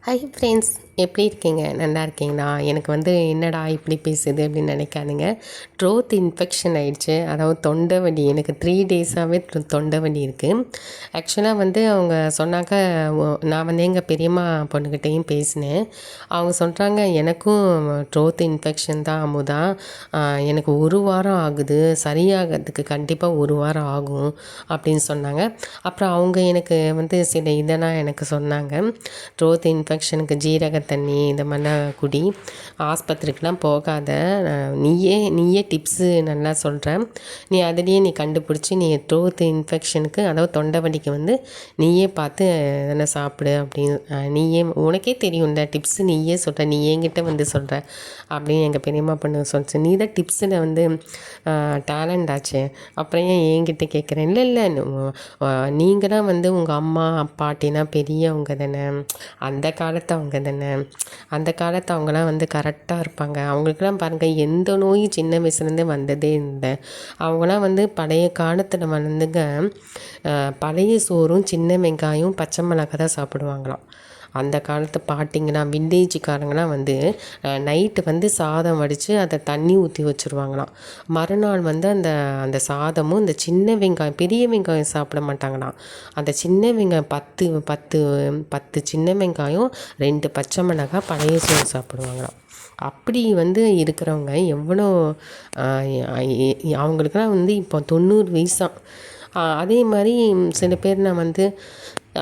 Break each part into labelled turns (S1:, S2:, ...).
S1: Hi friends, எப்படி இருக்கீங்க? நல்லா இருக்கீங்களா? எனக்கு என்னடா இப்படி பேசுது அப்படின்னு நினைக்காதுங்க. த்ரோட் இன்ஃபெக்ஷன் ஆகிடுச்சு. அதாவது தொண்டை வலி. எனக்கு 3 டேஸாகவே தொண்டை வலி இருக்குது. ஆக்சுவலாக அவங்க சொன்னாக்க, நான் எங்கள் பெரியம்மா பொண்ணுக்கிட்டேயும் பேசினேன். அவங்க சொல்கிறாங்க, எனக்கும் த்ரோட் இன்ஃபெக்ஷன் தான் அமுதா. எனக்கு 1 வாரம் ஆகுது, சரியாகிறதுக்கு கண்டிப்பாக 1 வாரம் ஆகும் அப்படின்னு சொன்னாங்க. அப்புறம் அவங்க எனக்கு சில இதெல்லாம் எனக்கு சொன்னாங்க. த்ரோட் இன்ஃபெக்ஷனுக்கு ஜீரக தண்ணி இந்த மாதிரிலாம் குடி, ஆஸ்பத்திரிக்கெலாம் போகாத, நீயே டிப்ஸு நல்லா சொல்கிறேன், நீ அதுலேயே நீ கண்டுபிடிச்சி நீ த்ரோட் இன்ஃபெக்ஷனுக்கு அதாவது தொண்டை வலிக்கு நீயே பார்த்து இதெல்லாம் சாப்பிடு அப்படின்னு, நீயே உனக்கே தெரியும்ல டிப்ஸு, நீயே சொல்கிற, நீ என்கிட்ட சொல்கிற அப்படின்னு எங்கள் பெரியம்மா பொண்ணு சொல்லிச்சு. நீ தான் டிப்ஸில் டேலண்ட் ஆச்சு, அப்புறம் ஏன் என்கிட்ட கேட்குறேன்? இல்லை நீங்கள் தான் உங்கள் அம்மா பாட்டினா பெரியவங்க தானே, அந்த காலத்து அவங்க தானே, அந்த காலத்து அவங்களாம் கரெக்டாக இருப்பாங்க. அவங்களுக்குலாம் பாருங்கள், எந்த நோயும் சின்ன வயசுலேருந்தே வந்ததே இல்லை. அவங்களாம் பழைய காலத்தில் பழைய சோறும் சின்ன வெங்காயம் பச்சை மிளகாய் தான் சாப்பிடுவாங்களாம். அந்த காலத்து பாட்டிங்களாம், வில்லேஜுக்காரங்களாம் நைட்டு சாதம் வடித்து அதை தண்ணி ஊற்றி வச்சுருவாங்களாம். மறுநாள் அந்த அந்த சாதமும் இந்த சின்ன வெங்காயம், பெரிய வெங்காயம் சாப்பிட மாட்டாங்களாம். அந்த சின்ன வெங்காயம் 10 சின்ன வெங்காயம் 2 பச்சை மிளகாய் பழைய சோறு சாப்பிடுவாங்களாம். அப்படி இருக்கிறவங்க எவ்வளோ, அவங்களுக்கெல்லாம் இப்போ 90 வயசாம். அதே மாதிரி சில பேர் நான்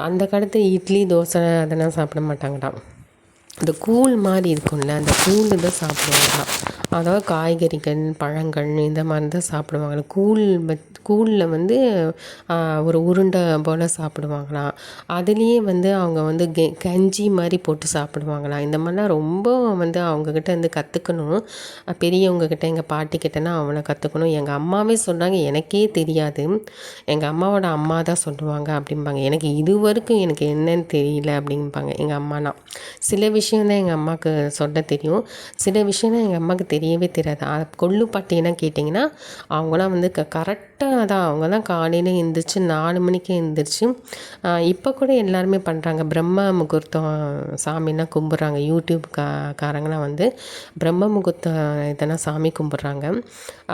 S1: அந்த காலத்து இட்லி தோசை அதெல்லாம் சாப்பிட மாட்டாங்களாம். இந்த கூழ் மாதிரி இருக்கும்ல, அந்த கூழ் தான் சாப்பிடுவாங்களாம். அதாவது காய்கறிகள் பழங்கள் இந்த மாதிரி தான் சாப்பிடுவாங்களாம். கூழில் ஒரு உருண்டை போல் சாப்பிடுவாங்களாம். அதுலேயே அவங்க கஞ்சி மாதிரி போட்டு சாப்பிடுவாங்களாம். இந்த மாதிரிலாம் ரொம்ப அவங்கக்கிட்ட கற்றுக்கணும். பெரியவங்கக்கிட்ட, எங்கள் பாட்டிக்கிட்டலாம் அவனை கற்றுக்கணும். எங்கள் அம்மாவே சொன்னாங்க, எனக்கே தெரியாது, எங்கள் அம்மாவோட அம்மா தான் சொல்லுவாங்க அப்படிம்பாங்க. எனக்கு இதுவரைக்கும் எனக்கு என்னன்னு தெரியல அப்படிம்பாங்க எங்கள் அம்மாலாம். சில விஷயந்தான் எங்கள் அம்மாவுக்கு சொல்ல தெரியும், சில விஷயம்தான் எங்கள் அம்மாவுக்கு தெரியவே தெரியாது. கொள்ளு பாட்டியெல்லாம் கேட்டிங்கன்னா அவங்களாம் கரெக்டாக தான், அவங்க தான் காலையில் எழுந்திரிச்சு 4 மணிக்கு எழுந்திரிச்சு, இப்போ கூட எல்லாருமே பண்ணுறாங்க. பிரம்ம முகூர்த்தம் சாமிலாம் கும்பிட்றாங்க. யூடியூப் காரங்களாம் பிரம்ம முகூர்த்தம் இதெல்லாம் சாமி கும்பிட்றாங்க.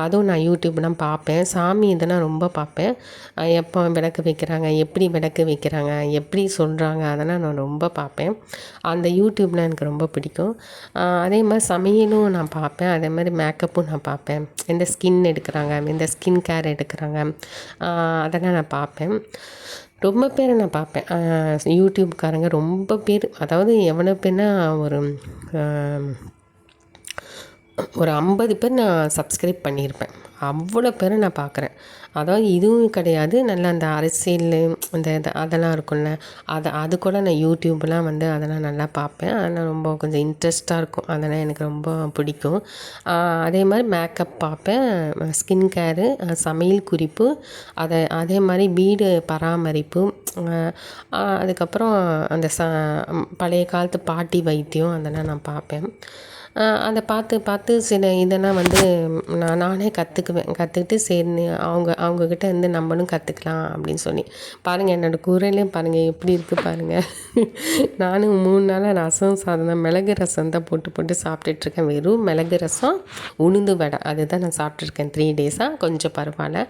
S1: அதுவும் நான் யூடியூப்லாம் பார்ப்பேன். சாமி இதெல்லாம் ரொம்ப பார்ப்பேன். எப்போ விளக்கு வைக்கிறாங்க, எப்படி விளக்கு வைக்கிறாங்க, எப்படி சொல்கிறாங்க, அதெல்லாம் நான் ரொம்ப பார்ப்பேன். அந்த யூடியூப்லாம் எனக்கு ரொம்ப பிடிக்கும். அதே மாதிரி சமையலும் நான் பார்ப்பேன். அதே மாதிரி மேக்கப்பும் நான் பார்ப்பேன். எந்த ஸ்கின் எடுக்கிறாங்க, எந்த ஸ்கின் கேர் எடுக்கிறாங்க, அதெல்லாம் நான் பார்ப்பேன். ரொம்ப பேரை நான் பார்ப்பேன். யூடியூப்காரங்க ரொம்ப பேர், அதாவது எவ்வளோ பேர்னா ஒரு 50 பேர் நான் சப்ஸ்கிரைப் பண்ணியிருப்பேன். அவ்வளோ பேரை நான் பார்க்குறேன். அதாவது இதுவும் கிடையாது, நல்லா அந்த அரசியல் இந்த அதெல்லாம் இருக்கும்ல, அது கூட நான் யூடியூப்லாம் அதெல்லாம் நல்லா பார்ப்பேன். அதெல்லாம் ரொம்ப கொஞ்சம் இன்ட்ரெஸ்ட்டாக இருக்கும், அதெல்லாம் எனக்கு ரொம்ப பிடிக்கும். அதே மாதிரி மேக்கப் பார்ப்பேன், ஸ்கின் கேரு, சமையல் குறிப்பு, அதே மாதிரி வீடு பராமரிப்பு, அதுக்கப்புறம் அந்த பழைய காலத்து பாட்டி வைத்தியம் அதெல்லாம் நான் பார்ப்பேன். அதை பார்த்து சில இதெல்லாம் நானே கற்றுக்கிட்டு சரி அவங்கக்கிட்ட நம்மளும் கற்றுக்கலாம் அப்படின்னு சொல்லி. பாருங்கள், என்னோடய குரலையும் பாருங்கள் எப்படி இருக்குது பாருங்கள். நானும் 3 நாளாக ரசம் சாதம் தான், மிளகு ரசம் தான் போட்டு சாப்பிட்டுட்ருக்கேன். வெறும் மிளகு ரசம் உளுந்து வடை அதுதான் நான் சாப்பிட்ருக்கேன் 3 டேஸாக. கொஞ்சம் பரவாயில்ல.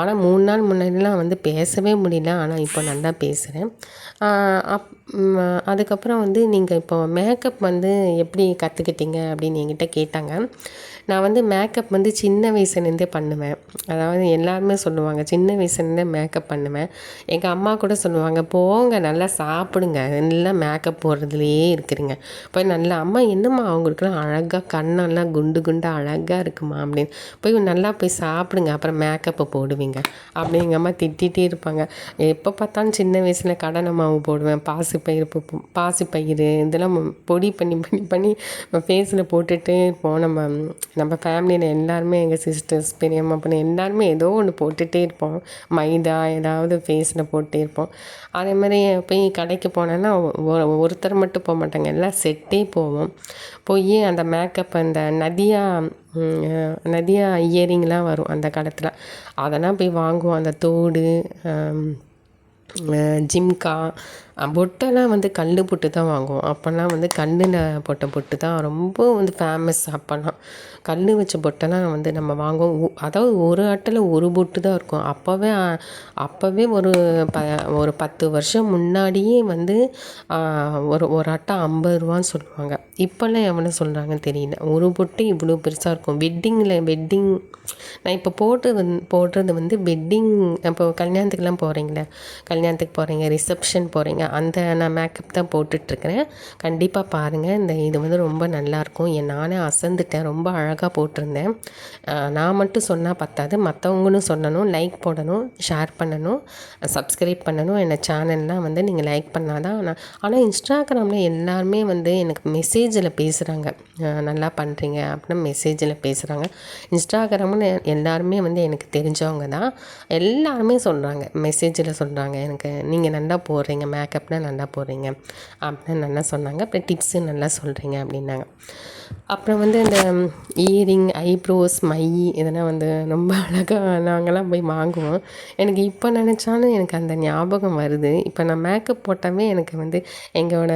S1: ஆனால் 3 நாள் முன்னாடிலாம் பேசவே முடியல. ஆனால் இப்போ நல்லா பேசுகிறேன். அதுக்கப்புறம் நீங்கள் இப்போ மேக்கப் எப்படி கற்றுக்கிட்டீங்க அப்படின்னு என்கிட்ட கேட்டாங்க. நான் மேக்கப் சின்ன வயசுலேருந்தே பண்ணுவேன். அதாவது எல்லாருமே சொல்லுவாங்க, சின்ன வயசுலேருந்தே மேக்கப் பண்ணுவேன். எங்கள் அம்மா கூட சொல்லுவாங்க, போங்க நல்லா சாப்பிடுங்க, நல்லா மேக்கப் போடுறதுலையே இருக்கிறீங்க, போய் நல்லா அம்மா என்னம்மா அவங்களுக்குலாம் அழகாக கண்ணெல்லாம் குண்டாக அழகாக இருக்குமா அப்படின்னு, போய் நல்லா போய் சாப்பிடுங்க, அப்புறம் மேக்கப்பை போடுவீங்க அப்படின்னு எங்கள் அம்மா திட்டிகிட்டே இருப்பாங்க. எப்போ பார்த்தாலும் சின்ன வயசில் கடலை மாவு போடுவேன், பாசிப்பயிறு இதெல்லாம் பொடி பண்ணி ஃபேஸில் போட்டுகிட்டே இருப்போம். நம்ம ஃபேமிலியில் எல்லாருமே, எங்கள் சிஸ்டர்ஸ் பெரியம்மா பொண்ணு எல்லாருமே ஏதோ ஒன்று போட்டுகிட்டே இருப்போம். மைதா ஏதாவது ஃபேஸில் போட்டே இருப்போம். அதே மாதிரி போய் கடைக்கு போனேன்னா ஒருத்தர் மட்டும் போக மாட்டாங்க, எல்லாம் செட்டே போவோம். போய் அந்த மேக்கப், அந்த நதியா இயரிங்லாம் வரும் அந்த காலத்தில், அதெல்லாம் போய் வாங்குவோம். அந்த தோடு, ஜிம்கா, பொட்டெல்லாம் வந்து கல் பொட்டு தான் வாங்குவோம். அப்போல்லாம் வந்து கல்லில் போட்ட பொட்டு தான் ரொம்ப வந்து ஃபேமஸ். அப்போல்லாம் கல் வச்ச பொட்டெல்லாம் வந்து நம்ம வாங்குவோம். அதாவது ஒரு அட்டையில் ஒரு பொட்டு தான் இருக்கும். அப்போவே ஒரு 10 வருஷம் முன்னாடியே வந்து ஒரு அட்டை 50 ரூபான்னு சொல்லுவாங்க. இப்போல்லாம் எவ்வளோ சொல்கிறாங்கன்னு தெரியல. ஒரு பொட்டு இவ்வளோ பெருசாக இருக்கும். வெட்டிங் நான் இப்போ போடுறது வந்து வெட்டிங். இப்போ கல்யாணத்துக்குலாம் போகிறீங்களே, கல்யாணத்துக்கு போகிறீங்க, ரிசப்ஷன் போகிறீங்க, அந்த நான் மேக்கப் தான் போட்டுட்ருக்கிறேன். கண்டிப்பாக பாருங்கள். இது வந்து ரொம்ப நல்லாயிருக்கும். நானே அசந்துட்டேன். ரொம்ப அழகாக போட்டிருந்தேன். நான் மட்டும் சொன்னால் பத்தாது, மற்றவங்களும் சொல்லணும். லைக் போடணும், ஷேர் பண்ணணும், சப்ஸ்கிரைப் பண்ணணும். சேனல்லாம் வந்து நீங்கள் லைக் பண்ணால் தான் ஆனால் இன்ஸ்டாகிராமில் எல்லாருமே வந்து எனக்கு மெசேஜில் பேசுகிறாங்க, நல்லா பண்ணுறீங்க அப்படின்னு மெசேஜில் பேசுகிறாங்க. இன்ஸ்டாகிராமில் எல்லாருமே வந்து எனக்கு தெரிஞ்சவங்க தான். எல்லாருமே சொல்கிறாங்க, மெசேஜில் சொல்கிறாங்க, எனக்கு நீங்கள் நல்லா போடுறீங்க, மேக்கப்லாம் நல்லா போடுறீங்க அப்படின்னு நல்லா சொன்னாங்க. அப்புறம் டிப்ஸு நல்லா சொல்கிறீங்க அப்படின்னாங்க. அப்புறம் வந்து இந்த இயரிங், ஐப்ரோஸ், மை இதெல்லாம் வந்து ரொம்ப அழகாக நாங்கள்லாம் போய் வாங்குவோம். எனக்கு இப்போ நினச்சாலும் எனக்கு அந்த ஞாபகம் வருது. இப்போ நான் மேக்கப் போட்டாவே எனக்கு வந்து எங்களோட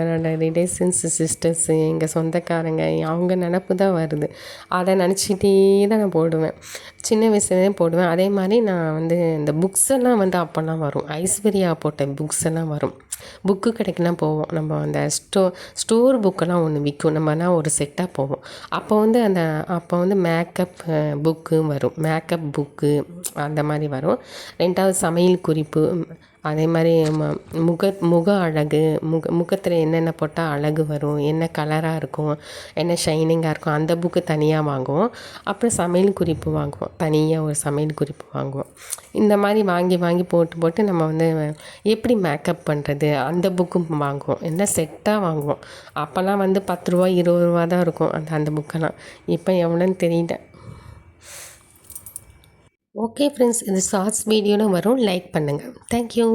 S1: ரிலேஷன்ஸ், சிஸ்டர்ஸு, எங்கள் சொந்தக்காரங்க அவங்க நினப்பு தான் வருது. அதை நினச்சிக்கிட்டே தான் நான் போடுவேன். சின்ன வயசுலேயே போடுவேன். அதே மாதிரி நான் வந்து இந்த புக்ஸ் எல்லாம் வந்து அப்போல்லாம் வரும். ஐஸ்வர்யா போட்ட புக்ஸ் எல்லாம் வரும். புக்கு கடைக்கெலாம் போவோம். நம்ம அந்த ஸ்டோர் புக்கெல்லாம் ஒன்று விற்கும். நம்மலாம் ஒரு செட்டாக போவோம். அப்போ வந்து மேக்கப் புக்கு வரும். மேக்கப் புக்கு அந்த மாதிரி வரும். 2வது சமையல் குறிப்பு, அதே மாதிரி முக அழகு, முகத்தில் என்னென்ன போட்டால் அழகு வரும், என்ன கலராக இருக்கும், என்ன ஷைனிங்காக இருக்கும், அந்த புக்கு தனியாக வாங்குவோம். அப்புறம் சமையல் குறிப்பு வாங்குவோம், தனியாக ஒரு சமையல் குறிப்பு வாங்குவோம். இந்த மாதிரி வாங்கி போட்டு நம்ம வந்து எப்படி மேக்கப் பண்ணுறது அந்த புக்கும் வாங்குவோம். எல்லாம் செட்டாக வாங்குவோம். அப்போல்லாம் வந்து 10 ரூபா 20 ரூபா தான் இருக்கும் அந்த புக்கெல்லாம். இப்போ எவ்வளோன்னு தெரியல. ஓகே ஃப்ரெண்ட்ஸ், இது ஷார்ட்ஸ் வீடியோவில் வரும். லைக் பண்ணுங்கள். தேங்க்யூ.